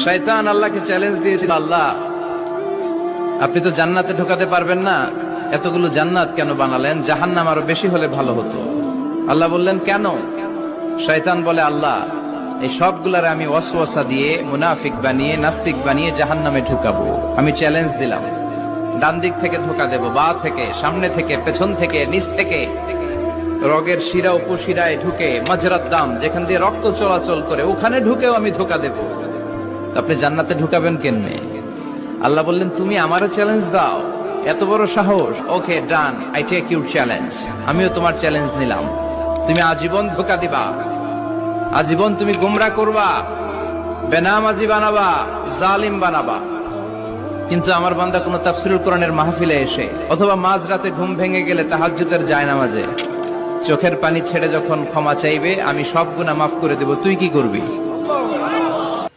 শয়তান আল্লাহকে চ্যালেঞ্জ দিয়েছিল, আল্লাহ আপনি তো জান্নাতে ঢোকাতে পারবেন না, এতগুলো জান্নাত কেন বানালেন? জাহান্নাম আরো বেশি হলে ভালো হতো। আল্লাহ বললেন কেন? শয়তান বলে, আল্লাহ এই সবগুলারে আমি ওয়াসওয়াসা দিয়ে মুনাফিক বানিয়ে নাস্তিক বানিয়ে জাহান্নামে ঢুকাবো। আমি চ্যালেঞ্জ দিলাম, ডান দিক থেকে ধোকা দেব, বা থেকে, সামনে থেকে, পেছন থেকে, নিচ থেকে, রগের শিরা উপশিরায় ঢুকে, মাজরাত দাম যেখান দিয়ে রক্ত চলাচল করে ওখানে ঢুকেও আমি ধোকা দেব। আপনি জান্নাতে ঢুকাবেন কেমনে? আল্লাহ বললেন তুমি আমারও চ্যালেঞ্জ দাও, এত বড় সাহস? ওকে ডান, আই টেক ইউর চ্যালেঞ্জ। আমিও তোমার চ্যালেঞ্জ নিলাম। তুমি আজীবন ধোকা দিবা, আজীবন তুমি গুমরা করবা, বেনামাজি বানাবা, জালিম বানাবা। কিন্তু আমার বান্দা কোন তাফসীরুল কোরআনের মাহফিলে এসে অথবা মাঝরাতে ঘুম ভেঙে গেলে তাহাজ্জুদের জায়নামাজে চোখের পানি ছেড়ে যখন ক্ষমা চাইবে, আমি সব গুনাহ মাফ করে দেব, তুই কি করবি?